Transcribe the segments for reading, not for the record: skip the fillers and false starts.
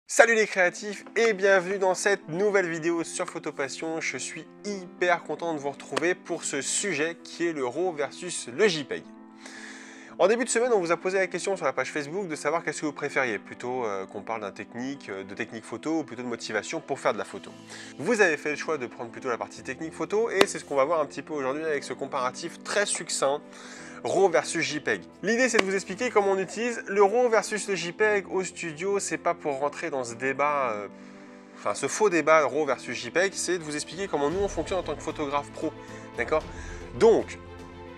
Salut les créatifs et bienvenue dans cette nouvelle vidéo sur Photopassion. Je suis hyper content de vous retrouver pour ce sujet qui est le RAW versus le JPEG. En début de semaine, on vous a posé la question sur la page Facebook de savoir qu'est-ce que vous préfériez, plutôt qu'on parle de technique photo ou plutôt de motivation pour faire de la photo. Vous avez fait le choix de prendre plutôt la partie technique photo et c'est ce qu'on va voir un petit peu aujourd'hui avec ce comparatif très succinct RAW versus JPEG. L'idée c'est de vous expliquer comment on utilise le RAW versus le JPEG au studio. C'est pas pour rentrer dans ce débat, ce faux débat RAW versus JPEG, c'est de vous expliquer comment nous on fonctionne en tant que photographe pro. D'accord? Donc,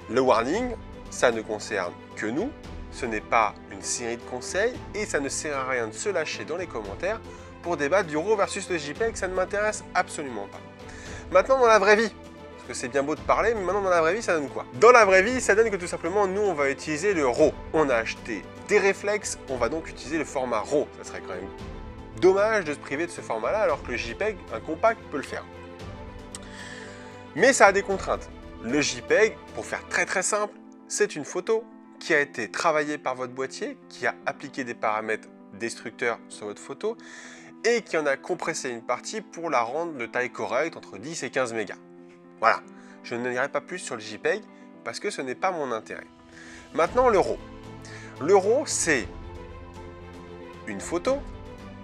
le warning, ça ne concerne que nous, ce n'est pas une série de conseils et ça ne sert à rien de se lâcher dans les commentaires pour débattre du RAW versus le JPEG, ça ne m'intéresse absolument pas. Maintenant dans la vraie vie, c'est bien beau de parler, mais maintenant dans la vraie vie, ça donne quoi? Dans la vraie vie, ça donne que tout simplement, nous, on va utiliser le RAW. On a acheté des réflexes, on va donc utiliser le format RAW. Ça serait quand même dommage de se priver de ce format-là, alors que le JPEG, un compact, peut le faire. Mais ça a des contraintes. Le JPEG, pour faire très simple, c'est une photo qui a été travaillée par votre boîtier, qui a appliqué des paramètres destructeurs sur votre photo, et qui en a compressé une partie pour la rendre de taille correcte, entre 10 et 15 mégas. Voilà, je ne dirai pas plus sur le JPEG parce que ce n'est pas mon intérêt. Maintenant, le RAW. Le RAW, c'est une photo,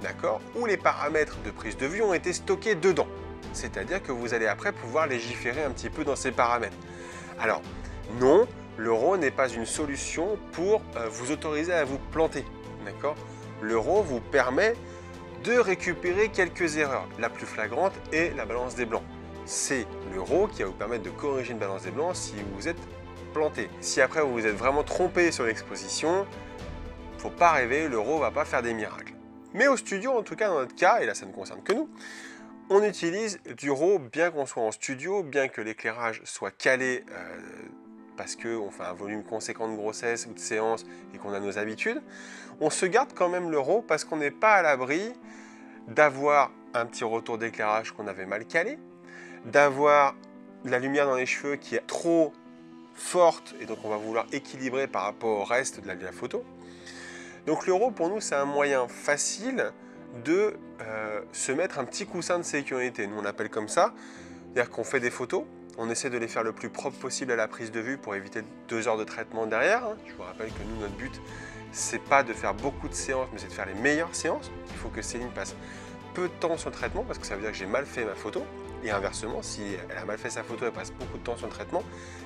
d'accord, où les paramètres de prise de vue ont été stockés dedans. C'est-à-dire que vous allez après pouvoir légiférer un petit peu dans ces paramètres. Alors, non, le RAW n'est pas une solution pour vous autoriser à vous planter, d'accord. Le RAW vous permet de récupérer quelques erreurs. La plus flagrante est la balance des blancs. C'est le RAW qui va vous permettre de corriger une balance des blancs si vous vous êtes planté. Si après vous vous êtes vraiment trompé sur l'exposition, il ne faut pas rêver, le RAW ne va pas faire des miracles. Mais au studio, en tout cas dans notre cas, et là ça ne concerne que nous, on utilise du RAW bien qu'on soit en studio, bien que l'éclairage soit calé parce qu'on fait un volume conséquent de grossesse ou de séance et qu'on a nos habitudes, on se garde quand même le RAW parce qu'on n'est pas à l'abri d'avoir un petit retour d'éclairage qu'on avait mal calé, d'avoir la lumière dans les cheveux qui est trop forte et donc on va vouloir équilibrer par rapport au reste de la photo. Donc le RAW pour nous c'est un moyen facile de se mettre un petit coussin de sécurité, nous on appelle comme ça, c'est-à-dire qu'on fait des photos, on essaie de les faire le plus propre possible à la prise de vue pour éviter 2 heures de traitement derrière. Je vous rappelle que nous notre but c'est pas de faire beaucoup de séances mais c'est de faire les meilleures séances. Il faut que Céline passe peu de temps sur le traitement parce que ça veut dire que j'ai mal fait ma photo. Et inversement, si elle a mal fait sa photo, elle passe beaucoup de temps sur le traitement.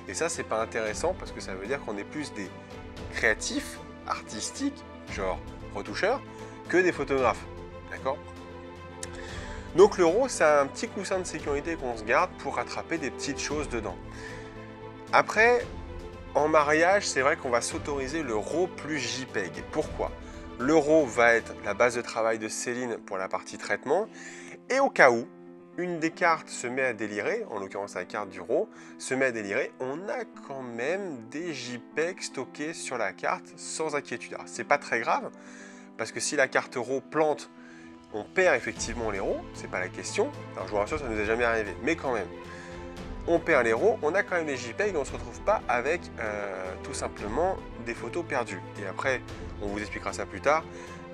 Et ça, c'est pas intéressant parce que ça veut dire qu'on est plus des créatifs, artistiques, genre retoucheurs, que des photographes. D'accord? Donc le RAW, c'est un petit coussin de sécurité qu'on se garde pour rattraper des petites choses dedans. Après, en mariage, c'est vrai qu'on va s'autoriser le RAW plus JPEG. Pourquoi? Le RAW va être la base de travail de Céline pour la partie traitement. Et au cas où, une des cartes se met à délirer, en l'occurrence la carte du RAW, se met à délirer, on a quand même des JPEG stockés sur la carte sans inquiétude. Alors c'est pas très grave, parce que si la carte RAW plante, on perd effectivement les RAW, c'est pas la question. Alors je vous rassure, ça ne nous est jamais arrivé, mais quand même. On perd les RAW, on a quand même les JPEG, on ne se retrouve pas avec tout simplement des photos perdues. Et après, on vous expliquera ça plus tard,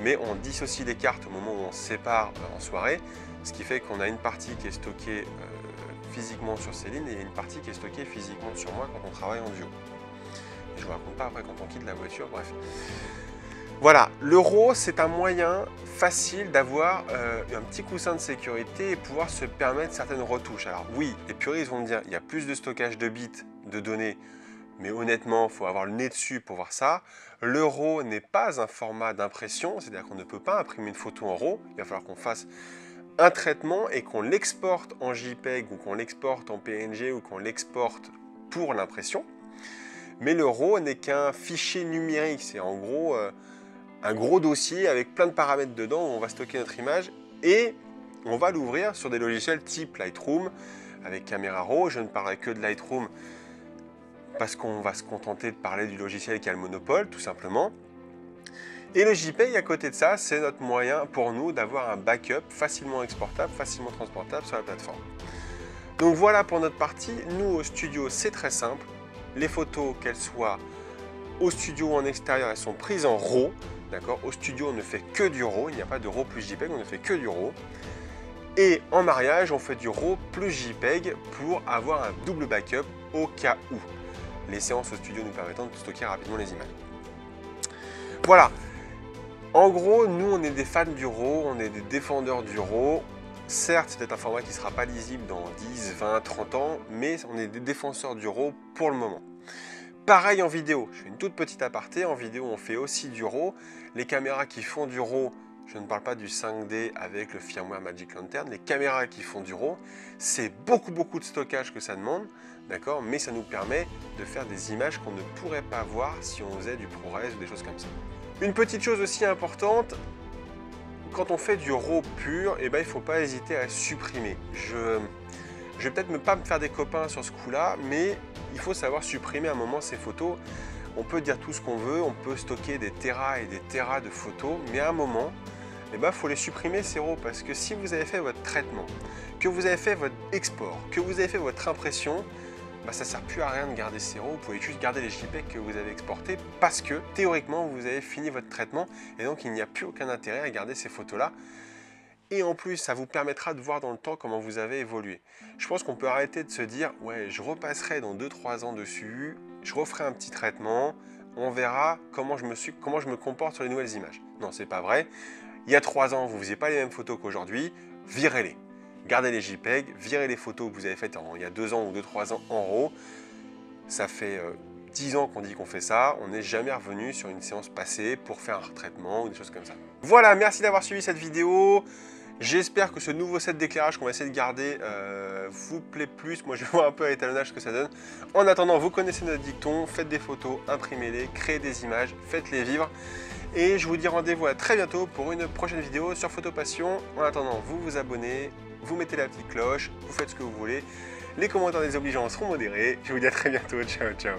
mais on dissocie les cartes au moment où on se sépare en soirée, ce qui fait qu'on a une partie qui est stockée physiquement sur Céline et une partie qui est stockée physiquement sur moi quand on travaille en duo. Et je ne vous raconte pas après quand on quitte la voiture, bref. Voilà, le RAW c'est un moyen facile d'avoir un petit coussin de sécurité et pouvoir se permettre certaines retouches. Alors oui, les puristes vont me dire il y a plus de stockage de bits, de données, mais honnêtement, il faut avoir le nez dessus pour voir ça. Le RAW n'est pas un format d'impression, c'est-à-dire qu'on ne peut pas imprimer une photo en RAW, il va falloir qu'on fasse un traitement et qu'on l'exporte en JPEG ou qu'on l'exporte en PNG ou qu'on l'exporte pour l'impression. Mais le RAW n'est qu'un fichier numérique, c'est en gros un gros dossier avec plein de paramètres dedans où on va stocker notre image et on va l'ouvrir sur des logiciels type Lightroom avec Camera Raw. Je ne parlerai que de Lightroom parce qu'on va se contenter de parler du logiciel qui a le monopole tout simplement. Et le JPEG à côté de ça, c'est notre moyen pour nous d'avoir un backup facilement exportable, facilement transportable sur la plateforme. Donc voilà pour notre partie. Nous au studio, c'est très simple. Les photos, qu'elles soient au studio ou en extérieur, elles sont prises en RAW. D'accord? Au studio, on ne fait que du RAW, il n'y a pas de RAW plus JPEG, on ne fait que du RAW. Et en mariage, on fait du RAW plus JPEG pour avoir un double backup au cas où. Les séances au studio nous permettant de stocker rapidement les images. Voilà. En gros, nous, on est des fans du RAW, on est des défendeurs du RAW. Certes, c'est peut-être un format qui ne sera pas lisible dans 10, 20, 30 ans, mais on est des défenseurs du RAW pour le moment. Pareil en vidéo, je fais une toute petite aparté, en vidéo on fait aussi du RAW. Les caméras qui font du RAW, je ne parle pas du 5D avec le firmware Magic Lantern, les caméras qui font du RAW, c'est beaucoup de stockage que ça demande, d'accord, mais ça nous permet de faire des images qu'on ne pourrait pas voir si on faisait du ProRes ou des choses comme ça. Une petite chose aussi importante, quand on fait du RAW pur, il ne faut pas hésiter à supprimer. Je vais peut-être pas me faire des copains sur ce coup-là, mais il faut savoir supprimer à un moment ces photos. On peut dire tout ce qu'on veut, on peut stocker des terras et des terras de photos, mais à un moment, il faut les supprimer ces RAW, parce que si vous avez fait votre traitement, que vous avez fait votre export, que vous avez fait votre impression, ça ne sert plus à rien de garder ces RAW, vous pouvez juste garder les JPEG que vous avez exportés, parce que théoriquement, vous avez fini votre traitement, et donc il n'y a plus aucun intérêt à garder ces photos-là. Et en plus, ça vous permettra de voir dans le temps comment vous avez évolué. Je pense qu'on peut arrêter de se dire « ouais, je repasserai dans 2-3 ans dessus, je referai un petit traitement, on verra comment je me comporte sur les nouvelles images ». Non, c'est pas vrai. Il y a 3 ans, vous ne faisiez pas les mêmes photos qu'aujourd'hui, virez-les. Gardez les JPEG, virez les photos que vous avez faites il y a 2 ans ou 2-3 ans en RAW. Ça fait 10 ans qu'on dit qu'on fait ça, on n'est jamais revenu sur une séance passée pour faire un retraitement ou des choses comme ça. Voilà, merci d'avoir suivi cette vidéo. J'espère que ce nouveau set d'éclairage qu'on va essayer de garder vous plaît plus. Moi, je vais voir un peu à l'étalonnage ce que ça donne. En attendant, vous connaissez notre dicton, faites des photos, imprimez-les, créez des images, faites-les vivre. Et je vous dis rendez-vous à très bientôt pour une prochaine vidéo sur Photopassion. En attendant, vous vous abonnez, vous mettez la petite cloche, vous faites ce que vous voulez. Les commentaires désobligeants seront modérés. Je vous dis à très bientôt. Ciao, ciao.